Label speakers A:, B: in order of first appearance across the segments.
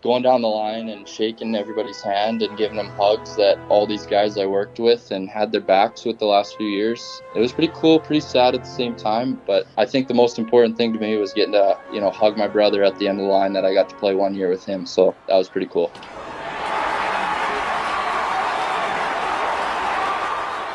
A: going down the line and shaking everybody's hand and giving them hugs that all these guys I worked with and had their backs with the last few years. It was pretty cool, pretty sad at the same time, but I think the most important thing to me was getting to, hug my brother at the end of the line that I got to play 1 year with him. So that was pretty cool.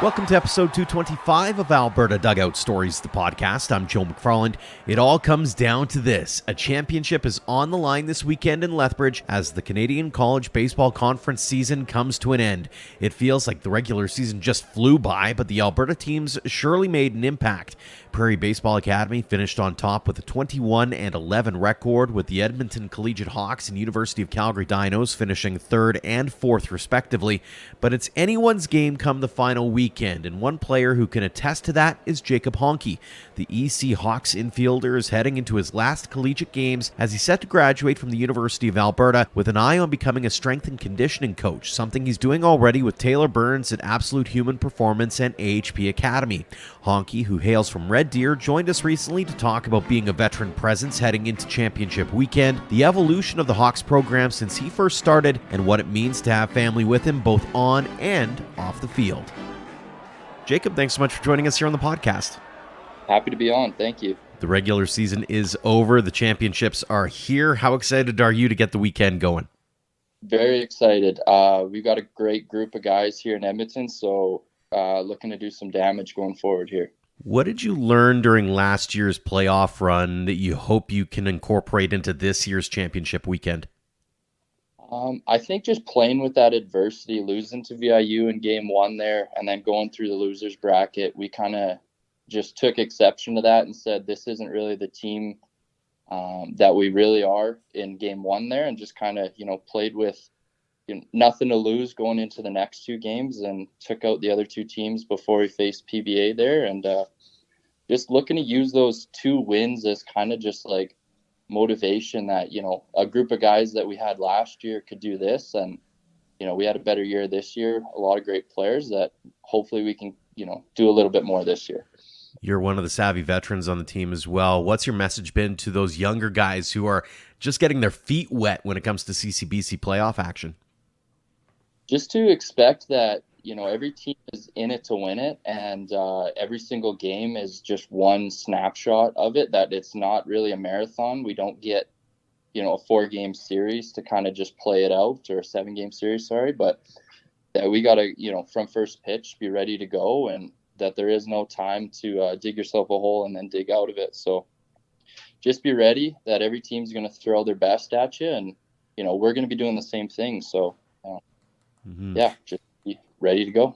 B: Welcome to episode 225 of Alberta Dugout Stories, the podcast. I'm Joe McFarland. It all comes down to this. A championship is on the line this weekend in Lethbridge as the Canadian College Baseball Conference season comes to an end. It feels like the regular season just flew by, but the Alberta teams surely made an impact. Prairie Baseball Academy finished on top with a 21-11 record, with the Edmonton Collegiate Hawks and University of Calgary Dinos finishing third and fourth respectively. But it's anyone's game come the final weekend, and one player who can attest to that is Jacob Honke. The EC Hawks infielder is heading into his last collegiate games as he's set to graduate from the University of Alberta with an eye on becoming a strength and conditioning coach, something he's doing already with Taylor Burns at Absolute Human Performance and AHP Academy. Honke, who hails from Red Deer, joined us recently to talk about being a veteran presence heading into championship weekend, the evolution of the Hawks program since he first started, and what it means to have family with him both on and off the field. Jacob, thanks so much for joining us here on the podcast.
A: Happy to be on. Thank you.
B: The regular season is over. The championships are here. How excited are you to get the weekend going?
A: Very excited. We've got a great group of guys here in Edmonton, so looking to do some damage going forward here.
B: What did you learn during last year's playoff run that you hope you can incorporate into this year's championship weekend?
A: I think just playing with that adversity, losing to VIU in game one there, and then going through the losers bracket, we kind of just took exception to that and said this isn't really the team that we really are in game one there, and just kind of played with nothing to lose going into the next two games and took out the other two teams before we faced PBA there, and just looking to use those two wins as kind of just like motivation that a group of guys that we had last year could do this, and we had a better year this year, a lot of great players that hopefully we can do a little bit more this year.
B: You're one of the savvy veterans on the team as well. What's your message been to those younger guys who are just getting their feet wet when it comes to CCBC playoff action?
A: Just to expect that every team is in it to win it, and every single game is just one snapshot of it, that it's not really a marathon. We don't get a 4-game series to kind of just play it out, or a 7-game series, sorry, but that we got to from first pitch be ready to go, and that there is no time to dig yourself a hole and then dig out of it. So just be ready, that every team's going to throw their best at you, and we're going to be doing the same thing. So yeah, just be ready to go.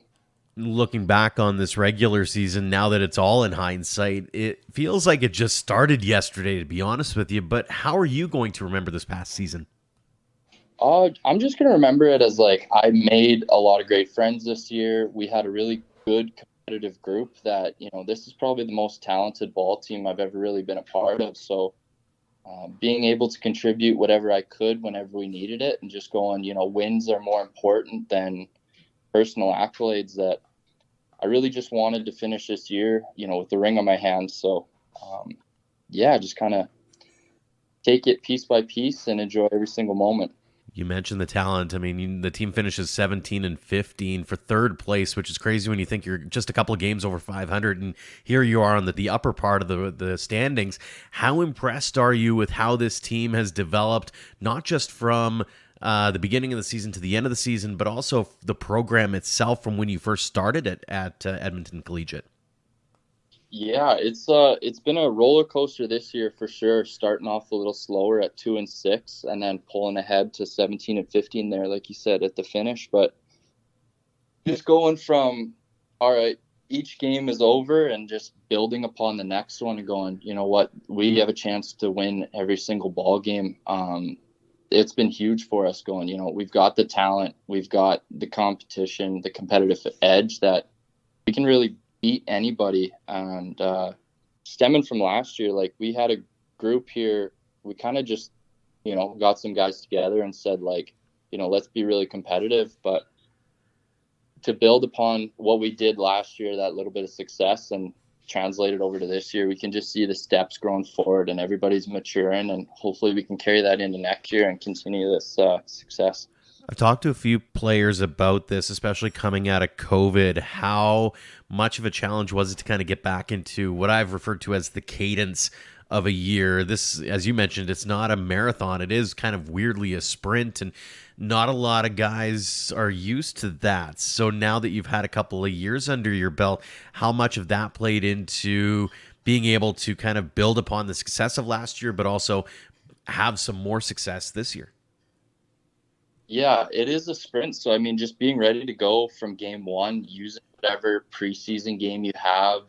B: Looking back on this regular season, now that it's all in hindsight, it feels like it just started yesterday, to be honest with you. But how are you going to remember this past season?
A: I'm just going to remember it as like I made a lot of great friends this year. We had a really good competitive group that, this is probably the most talented ball team I've ever really been a part of. So being able to contribute whatever I could whenever we needed it, and just going, wins are more important than personal accolades, that I really just wanted to finish this year, with the ring on my hand. So, just kind of take it piece by piece and enjoy every single moment.
B: You mentioned the talent. I mean, the team finishes 17-15 for third place, which is crazy when you think you're just a couple of games over 500, and here you are on the upper part of the standings. How impressed are you with how this team has developed, not just from the beginning of the season to the end of the season, but also the program itself from when you first started at Edmonton Collegiate?
A: Yeah, it's been a roller coaster this year for sure. Starting off a little slower at 2-6, and then pulling ahead to 17-15 there, like you said, at the finish. But just going from, all right, each game is over, and just building upon the next one and going, you know what, we have a chance to win every single ball game. It's been huge for us going, we've got the talent, we've got the competition, the competitive edge that we can really beat anybody. And stemming from last year, like we had a group here, we kind of just got some guys together and said, like, let's be really competitive, but to build upon what we did last year, that little bit of success, and translated over to this year, we can just see the steps growing forward and everybody's maturing, and hopefully we can carry that into next year and continue this success.
B: I've talked to a few players about this, especially coming out of COVID. How much of a challenge was it to kind of get back into what I've referred to as the cadence of a year? This, as you mentioned, it's not a marathon. It is kind of weirdly a sprint, and not a lot of guys are used to that. So now that you've had a couple of years under your belt, how much of that played into being able to kind of build upon the success of last year, but also have some more success this year?
A: Yeah, it is a sprint. So, I mean, just being ready to go from game one, using whatever preseason game you have,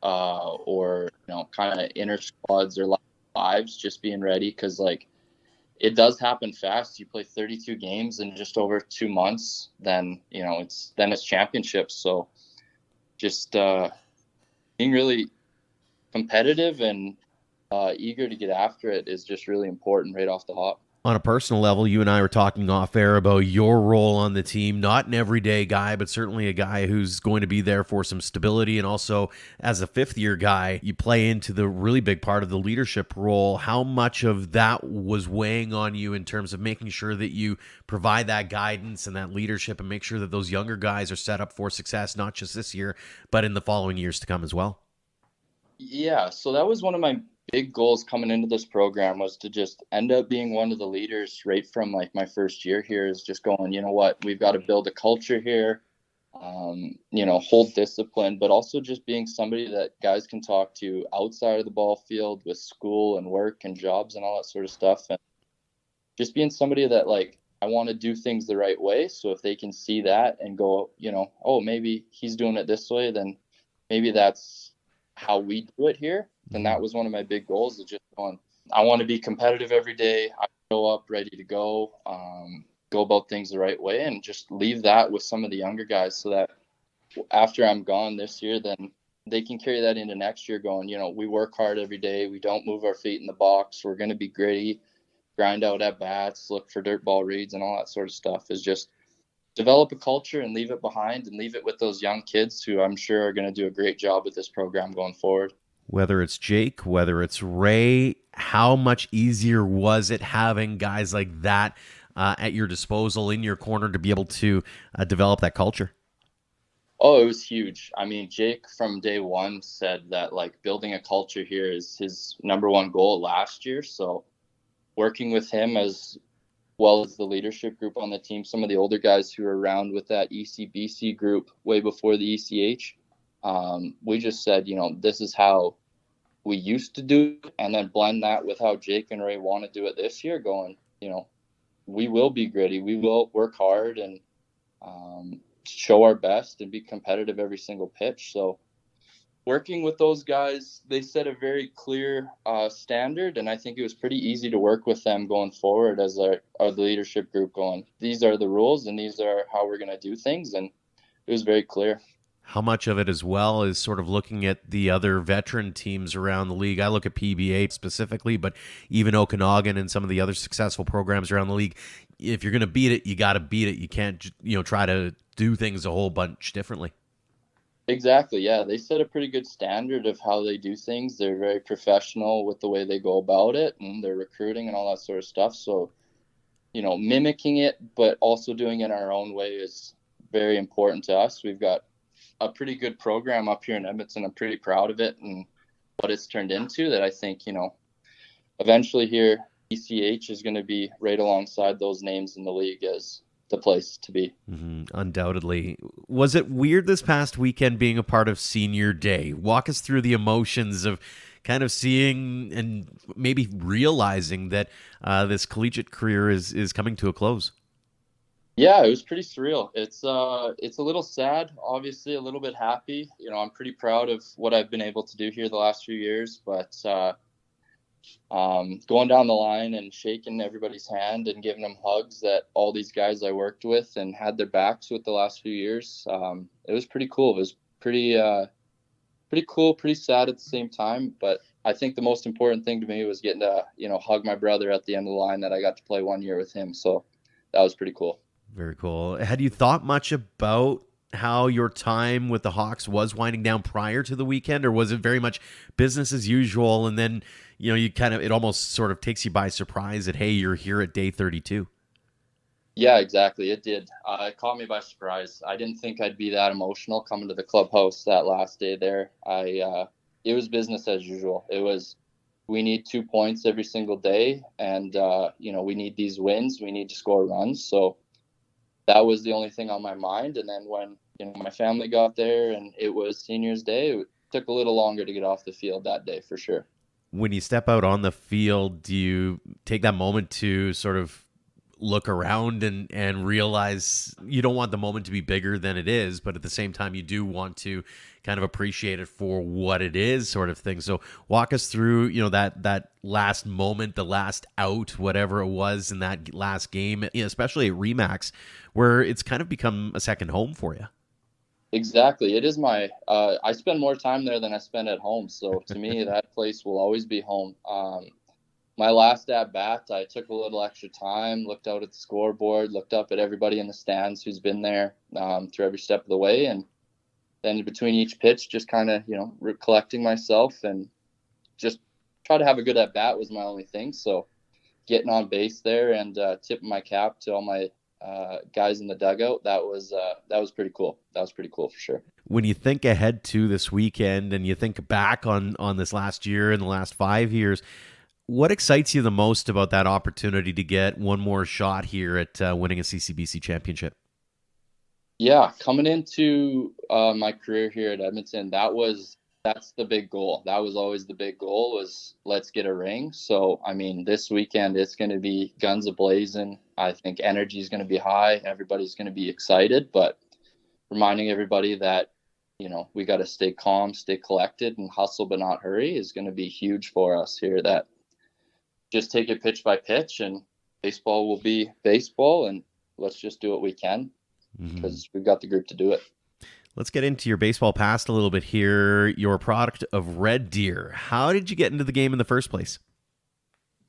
A: or, kind of inner squads or lives, just being ready. Cause like it does happen fast. You play 32 games in just over 2 months, then, it's championships. So just, being really competitive and, eager to get after it is just really important right off the hop.
B: On a personal level, you and I were talking off air about your role on the team. Not an everyday guy, but certainly a guy who's going to be there for some stability. And also, as a fifth-year guy, you play into the really big part of the leadership role. How much of that was weighing on you in terms of making sure that you provide that guidance and that leadership and make sure that those younger guys are set up for success, not just this year, but in the following years to come as well?
A: Yeah, so that was one of my big goals coming into this program, was to just end up being one of the leaders right from like my first year here, is just going, you know what, we've got to build a culture here, hold discipline, but also just being somebody that guys can talk to outside of the ball field with school and work and jobs and all that sort of stuff. And just being somebody that, like, I want to do things the right way. So if they can see that and go, oh, maybe he's doing it this way, then maybe that's how we do it here. And that was one of my big goals, is just going, I want to be competitive every day. I show up ready to go, go about things the right way, and just leave that with some of the younger guys, so that after I'm gone this year, then they can carry that into next year going, we work hard every day. We don't move our feet in the box. We're going to be gritty, grind out at bats, look for dirt ball reads and all that sort of stuff. Is just develop a culture and leave it behind, and leave it with those young kids who I'm sure are going to do a great job with this program going forward.
B: Whether it's Jake, whether it's Ray, how much easier was it having guys like that at your disposal, in your corner, to be able to develop that culture?
A: Oh, it was huge. I mean, Jake from day one said that, like, building a culture here is his number one goal last year. So working with him, as well as the leadership group on the team, some of the older guys who were around with that ECBC group way before the ECH, we just said, this is how we used to do it, and then blend that with how Jake and Ray want to do it this year, going, we will be gritty, we will work hard, and show our best and be competitive every single pitch. So working with those guys, they set a very clear standard, and I think it was pretty easy to work with them going forward as our leadership group, going, these are the rules and these are how we're going to do things, and it was very clear.
B: How much of it as well is sort of looking at the other veteran teams around the league? I look at PBA specifically, but even Okanagan and some of the other successful programs around the league. If you're going to beat it, you got to beat it. You can't, try to do things a whole bunch differently.
A: Exactly. Yeah. They set a pretty good standard of how they do things. They're very professional with the way they go about it, and their recruiting and all that sort of stuff. So, mimicking it, but also doing it our own way is very important to us. We've got a pretty good program up here in Edmonton. I'm pretty proud of it and what it's turned into, that I think, eventually here, ECH is going to be right alongside those names in the league as the place to be.
B: Undoubtedly. Was it weird this past weekend being a part of senior day? Walk us through the emotions of kind of seeing and maybe realizing that this collegiate career is coming to a close.
A: Yeah, it was pretty surreal. It's a little sad, obviously a little bit happy. I'm pretty proud of what I've been able to do here the last few years, but going down the line and shaking everybody's hand and giving them hugs, that all these guys I worked with and had their backs with the last few years, it was pretty cool. It was pretty cool, pretty sad at the same time, but I think the most important thing to me was getting to, hug my brother at the end of the line that I got to play 1 year with him. So that was pretty cool.
B: Very cool. Had you thought much about how your time with the Hawks was winding down prior to the weekend, or was it very much business as usual? And then, you kind of, it almost sort of takes you by surprise that, hey, you're here at day 32.
A: Yeah, exactly. It did. It caught me by surprise. I didn't think I'd be that emotional coming to the clubhouse that last day there. It was business as usual. It was, we need 2 points every single day, and we need these wins. We need to score runs. So that was the only thing on my mind. And then when my family got there and it was Seniors Day, it took a little longer to get off the field that day for sure.
B: When you step out on the field, do you take that moment to sort of look around and realize you don't want the moment to be bigger than it is, but at the same time, you do want to kind of appreciate it for what it is, sort of thing. So walk us through, that last moment, the last out, whatever it was in that last game, especially at Remax, where it's kind of become a second home for you.
A: Exactly. It is I spend more time there than I spend at home. So to me, that place will always be home. My last at bat, I took a little extra time, looked out at the scoreboard, looked up at everybody in the stands who's been there through every step of the way. And then between each pitch, just kind of, recollecting myself and just try to have a good at bat was my only thing. So getting on base there and tipping my cap to all my guys in the dugout, that was pretty cool. That was pretty cool for sure.
B: When you think ahead to this weekend and you think back on this last year and the last 5 years, what excites you the most about that opportunity to get one more shot here at winning a CCBC championship?
A: Yeah, coming into my career here at Edmonton, that's the big goal. That was always the big goal, was let's get a ring. So, I mean, this weekend it's going to be guns a-blazing. I think energy is going to be high. Everybody's going to be excited, but reminding everybody that, we got to stay calm, stay collected, and hustle but not hurry is going to be huge for us here. That just take it pitch by pitch, and baseball will be baseball, and let's just do what we can because we've got the group to do it.
B: Let's get into your baseball past a little bit here. You're a product of Red Deer. How did you get into the game in the first place?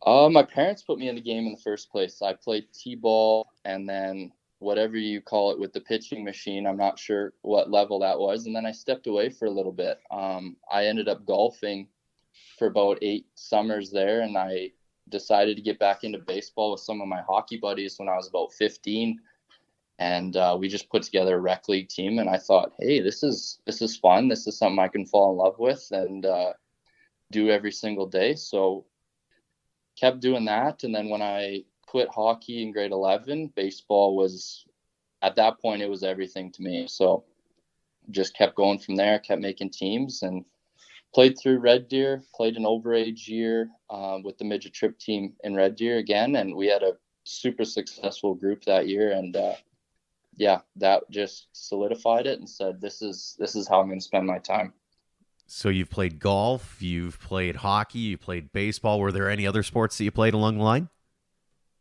A: My parents put me in the game in the first place. I played t-ball and then whatever you call it with the pitching machine. I'm not sure what level that was. And then I stepped away for a little bit. I ended up golfing for about 8 summers there, and I decided to get back into baseball with some of my hockey buddies when I was about 15. And we just put together a rec league team, and I thought, hey, this is fun. This is something I can fall in love with and do every single day. So kept doing that. And then when I quit hockey in grade 11, baseball was, at that point, it was everything to me. So just kept going from there, kept making teams, and played through Red Deer, played an overage year with the midget trip team in Red Deer again. And we had a super successful group that year. And that just solidified it and said, this is how I'm going to spend my time.
B: So you've played golf, you've played hockey, you played baseball. Were there any other sports that you played along the line?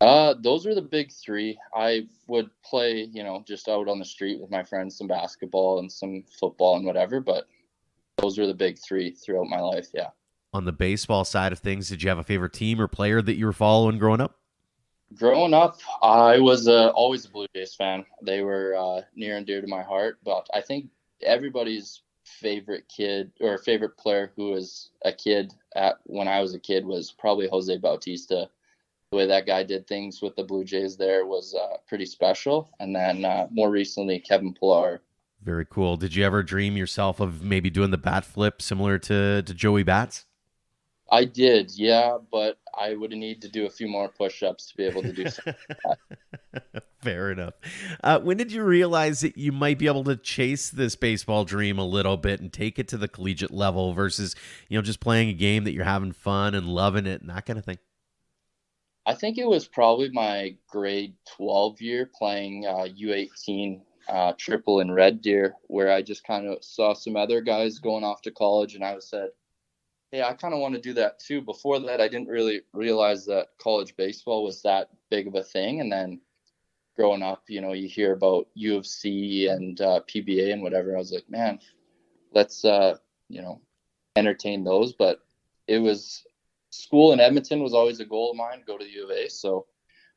A: Those were the big 3. I would play, just out on the street with my friends, some basketball and some football and whatever, but those were the big 3 throughout my life. Yeah.
B: On the baseball side of things, did you have a favorite team or player that you were following growing up?
A: Growing up, I was always a Blue Jays fan. They were near and dear to my heart, but I think everybody's favorite kid or favorite player who was a kid when I was a kid was probably Jose Bautista. The way that guy did things with the Blue Jays there was pretty special. And then more recently, Kevin Pillar.
B: Very cool. Did you ever dream yourself of maybe doing the bat flip similar to Joey Bats?
A: I did, yeah, but I would need to do a few more push-ups to be able to do something like that.
B: Fair enough. When did you realize that you might be able to chase this baseball dream a little bit and take it to the collegiate level versus, just playing a game that you're having fun and loving it and that kind of thing?
A: I think it was probably my grade 12 year playing U18 triple in Red Deer, where I just kind of saw some other guys going off to college, and I said, hey, I kind of want to do that too. Before that, I didn't really realize that college baseball was that big of a thing. And then growing up, you hear about U of C and PBA and whatever. I was like, man, let's, entertain those. But it was school in Edmonton was always a goal of mine, go to the U of A. So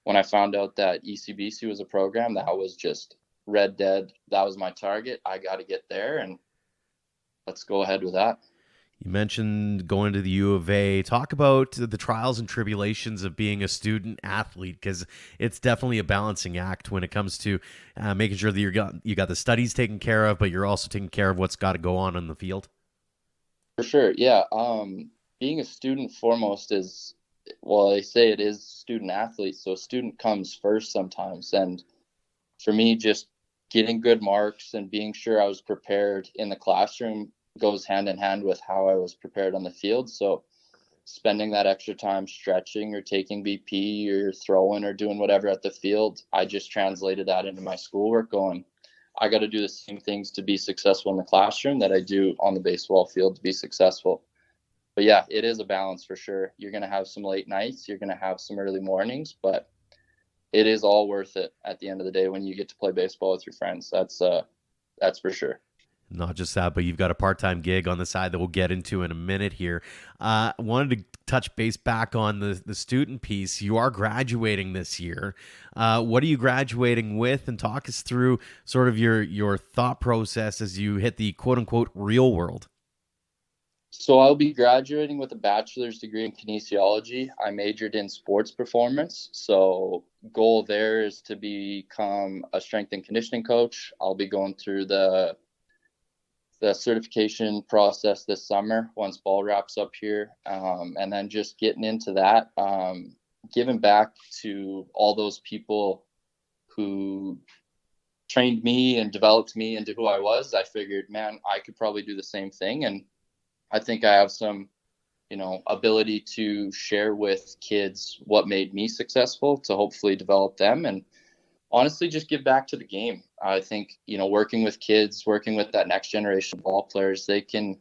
A: when I found out that ECBC was a program, that was just Red Dead, that was my target. I got to get there, and let's go ahead with that.
B: You mentioned going to the U of A. Talk about the trials and tribulations of being a student athlete, because it's definitely a balancing act when it comes to making sure that you got the studies taken care of, but you're also taking care of what's got to go on the field.
A: For sure, yeah. Being a student foremost is, well, they say it is student athlete, so student comes first sometimes. And for me, just getting good marks and being sure I was prepared in the classroom goes hand in hand with how I was prepared on the field. So spending that extra time stretching or taking BP or throwing or doing whatever at the field, I just translated that into my schoolwork, going, I got to do the same things to be successful in the classroom that I do on the baseball field to be successful. But yeah, it is a balance for sure. You're going to have some late nights, you're going to have some early mornings, but it is all worth it at the end of the day when you get to play baseball with your friends. That's for sure.
B: Not just that, but you've got a part-time gig on the side that we'll get into in a minute here. Wanted to touch base back on the student piece. You are graduating this year. What are you graduating with? And talk us through sort of your thought process as you hit the quote-unquote real world.
A: So I'll be graduating with a bachelor's degree in kinesiology. I majored in sports performance. So goal there is to become a strength and conditioning coach. I'll be going through the certification process this summer once ball wraps up here, and then just getting into that, giving back to all those people who trained me and developed me into who I was. I figured, man, I could probably do the same thing, and I think I have some, ability to share with kids what made me successful to hopefully develop them, and honestly just give back to the game. I think, working with kids, working with that next generation of ball players, they can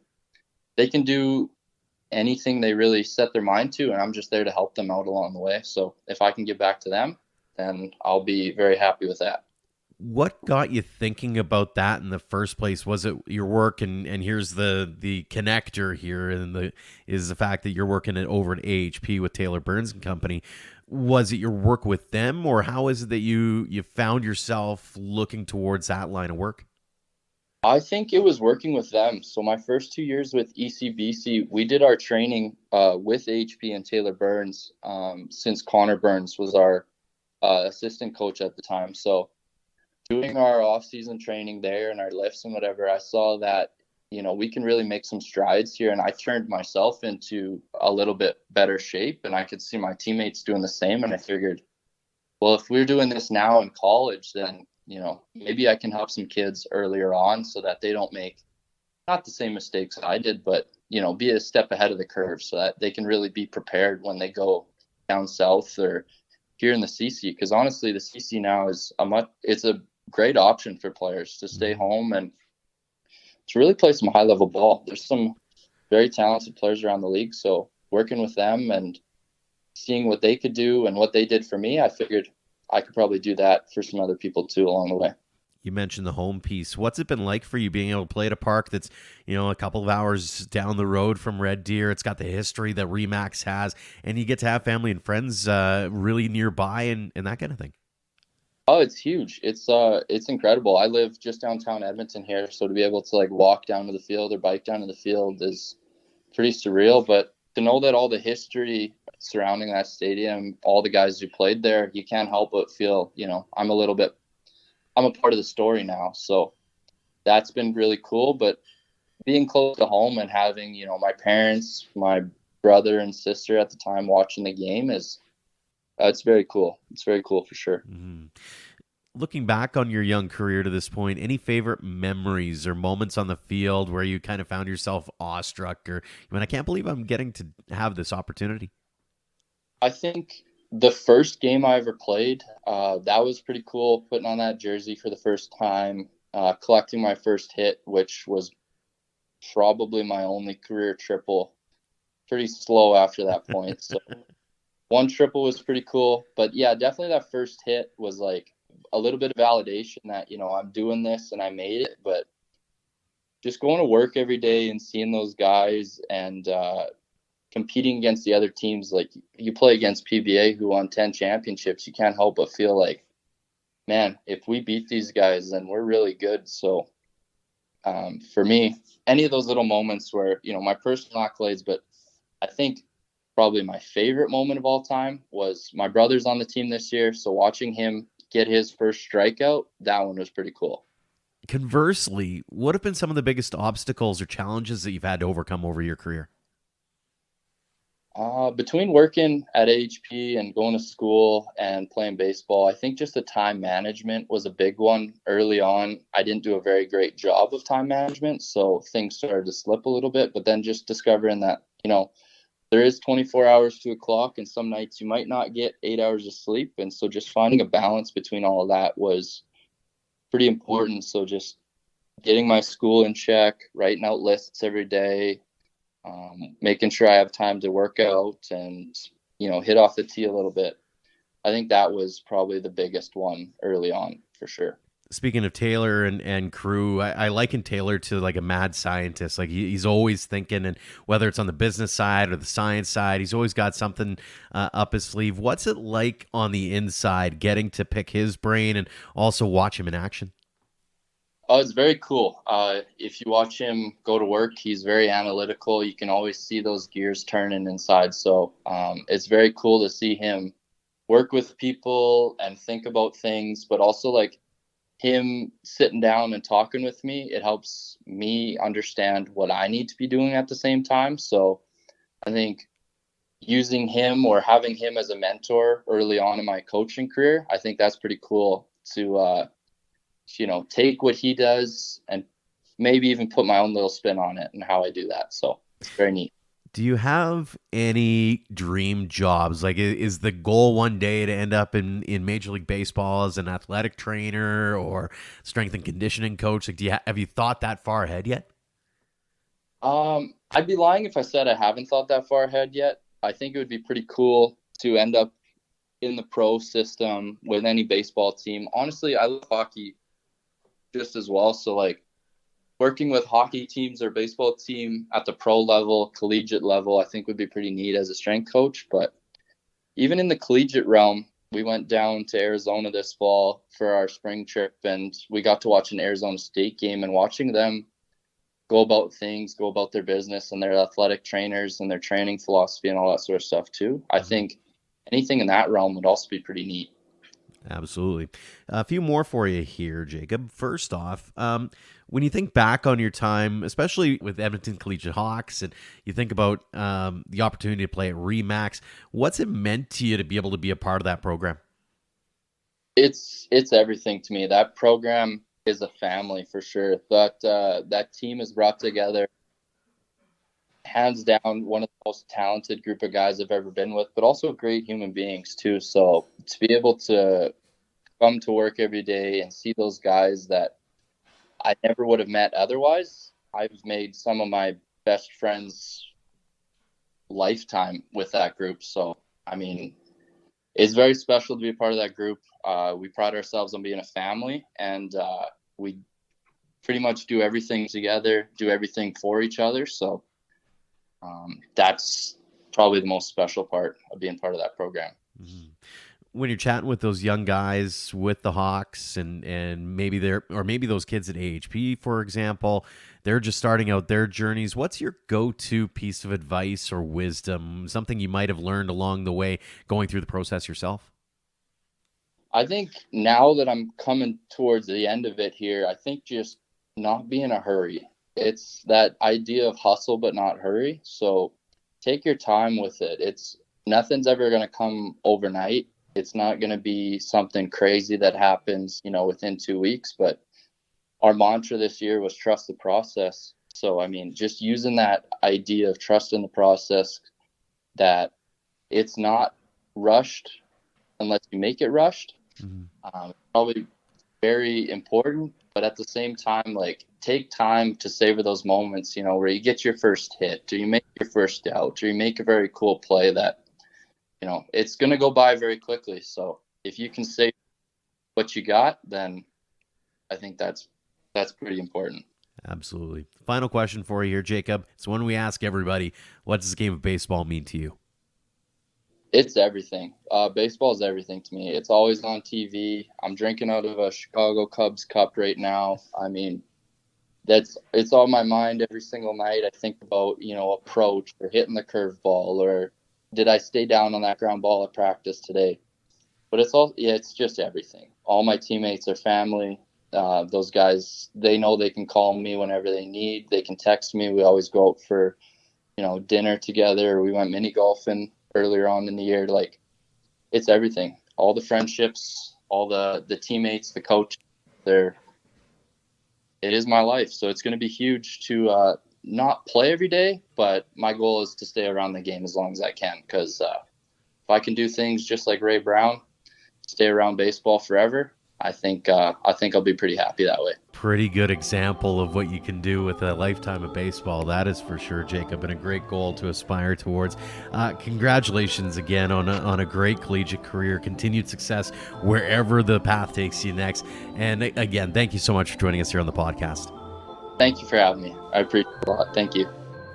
A: do anything they really set their mind to, and I'm just there to help them out along the way. So if I can give back to them, then I'll be very happy with that.
B: What got you thinking about that in the first place? Was it your work, and here's the connector here, and the fact that you're working over at AHP with Taylor Burns and Company? Was it your work with them, or how is it that you found yourself looking towards that line of work?
A: I think it was working with them. So my first 2 years with ECBC, we did our training with AHP and Taylor Burns, since Connor Burns was our assistant coach at the time. So doing our off-season training there and our lifts and whatever, I saw that, we can really make some strides here. And I turned myself into a little bit better shape, and I could see my teammates doing the same. And I figured, well, if we're doing this now in college, then, maybe I can help some kids earlier on so that they don't make not the same mistakes I did, but, be a step ahead of the curve so that they can really be prepared when they go down south or here in the CC. Because honestly, the CC now is it's a great option for players to stay home and to really play some high level ball. There's some very talented players around the league. So working with them and seeing what they could do and what they did for me, I figured I could probably do that for some other people too along the way.
B: You mentioned the home piece. What's it been like for you being able to play at a park that's, a couple of hours down the road from Red Deer? It's got the history that Remax has, and you get to have family and friends really nearby and that kind of thing.
A: Oh, it's huge. It's incredible. I live just downtown Edmonton here, so to be able to walk down to the field or bike down to the field is pretty surreal. But to know that all the history surrounding that stadium, all the guys who played there, you can't help but feel, I'm a part of the story now. So that's been really cool. But being close to home and having, my parents, my brother and sister at the time watching the game it's very cool. It's very cool for sure.
B: Mm-hmm. Looking back on your young career to this point, any favorite memories or moments on the field where you kind of found yourself awestruck or, I can't believe I'm getting to have this opportunity?
A: I think the first game I ever played, that was pretty cool, putting on that jersey for the first time, collecting my first hit, which was probably my only career triple. Pretty slow after that point. So one triple was pretty cool. But yeah, definitely that first hit was a little bit of validation that, I'm doing this and I made it. But just going to work every day and seeing those guys and competing against the other teams, you play against PBA who won 10 championships, you can't help but feel like, man, if we beat these guys, then we're really good. So for me, any of those little moments where, my personal accolades, but I think probably my favorite moment of all time was my brother's on the team this year. So watching him get his first strikeout, that one was pretty cool.
B: Conversely, what have been some of the biggest obstacles or challenges that you've had to overcome over your career?
A: Between working at AHP and going to school and playing baseball, I think just the time management was a big one early on. I didn't do a very great job of time management, so things started to slip a little bit. But then just discovering that, there is 24 hours to a clock, and some nights you might not get 8 hours of sleep. And so just finding a balance between all of that was pretty important. So just getting my school in check, writing out lists every day, making sure I have time to work out and, hit off the tee a little bit. I think that was probably the biggest one early on for sure.
B: Speaking of Taylor and crew, I liken Taylor to like a mad scientist. Like he's always thinking, and whether it's on the business side or the science side, he's always got something up his sleeve. What's it like on the inside, getting to pick his brain and also watch him in action?
A: Oh, it's very cool. If you watch him go to work, he's very analytical. You can always see those gears turning inside. So it's very cool to see him work with people and think about things, but also like him sitting down and talking with me. It helps me understand what I need to be doing at the same time. So I think using him or having him as a mentor early on in my coaching career, I think that's pretty cool to take what he does and maybe even put my own little spin on it and how I do that. So it's very neat.
B: Do you have any dream jobs? Like, is the goal one day to end up in Major League Baseball as an athletic trainer or strength and conditioning coach? Like, have you thought that far ahead yet?
A: I'd be lying if I said I haven't thought that far ahead yet. I think it would be pretty cool to end up in the pro system with any baseball team. Honestly, I love hockey just as well. So like working with hockey teams or baseball team at the pro level, collegiate level, I think would be pretty neat as a strength coach. But even in the collegiate realm, we went down to Arizona this fall for our spring trip, and we got to watch an Arizona State game, and watching them go about things, go about their business and their athletic trainers and their training philosophy and all that sort of stuff too. I think anything in that realm would also be pretty neat.
B: Absolutely. A few more for you here, Jacob. First off, when you think back on your time, especially with Edmonton Collegiate Hawks, and you think about the opportunity to play at Remax, what's it meant to you to be able to be a part of that program?
A: It's everything to me. That program is a family for sure. That team is brought together, hands down, one of the most talented group of guys I've ever been with, but also great human beings too. So to be able to come to work every day and see those guys that I never would have met otherwise, I've made some of my best friends lifetime with that group. So, I mean, it's very special to be a part of that group. We pride ourselves on being a family, and we pretty much do everything together, do everything for each other. So that's probably the most special part of being part of that program.
B: Mm-hmm. When you're chatting with those young guys with the Hawks and maybe those kids at AHP, for example, they're just starting out their journeys. What's your go-to piece of advice or wisdom, something you might have learned along the way going through the process yourself?
A: I think now that I'm coming towards the end of it here, I think just not be in a hurry. It's that idea of hustle but not hurry. So take your time with it. Nothing's ever going to come overnight. It's not going to be something crazy that happens, within 2 weeks. But our mantra this year was trust the process. So, I mean, just using that idea of trusting the process, that it's not rushed unless you make it rushed. Mm-hmm. Probably very important. But at the same time, like, take time to savor those moments, where you get your first hit, or you make your first out, or you make a very cool play that, it's going to go by very quickly. So if you can say what you got, then I think that's pretty important.
B: Absolutely. Final question for you here, Jacob. It's one we ask everybody. What does this game of baseball mean to you?
A: It's everything. Baseball is everything to me. It's always on TV. I'm drinking out of a Chicago Cubs cup right now. I mean, it's on my mind every single night. I think about, approach or hitting the curveball, or did I stay down on that ground ball at practice today? But it's just everything. All my teammates are family. Those guys, they know they can call me whenever they need. They can text me. We always go out for, dinner together. We went mini golfing earlier on in the year. Like, it's everything. All the friendships, all the teammates, the coach, it is my life. So it's going to be huge to not play every day, but my goal is to stay around the game as long as I can, because if I can do things just like Ray Brown, stay around baseball forever, I think I'll be pretty happy that way.
B: Pretty good example of what you can do with a lifetime of baseball, that is for sure, Jacob, and a great goal to aspire towards. Congratulations again on a great collegiate career, continued success wherever the path takes you next. And again, thank you so much for joining us here on the podcast.
A: Thank you for having me. I appreciate it a lot. Thank you.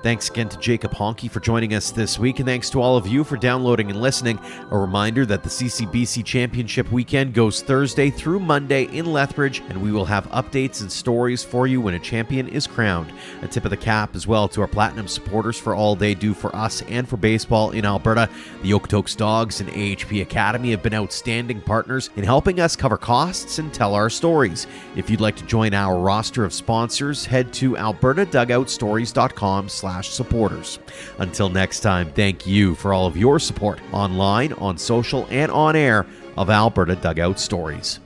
B: Thanks again to Jacob Honke for joining us this week, and thanks to all of you for downloading and listening. A reminder that the CCBC Championship weekend goes Thursday through Monday in Lethbridge, and we will have updates and stories for you when a champion is crowned. A tip of the cap as well to our Platinum supporters for all they do for us and for baseball in Alberta. The Okotoks Dogs and AHP Academy have been outstanding partners in helping us cover costs and tell our stories. If you'd like to join our roster of sponsors, head to albertadugoutstories.com/supporters. Until next time, thank you for all of your support online, on social, and on air of Alberta Dugout Stories.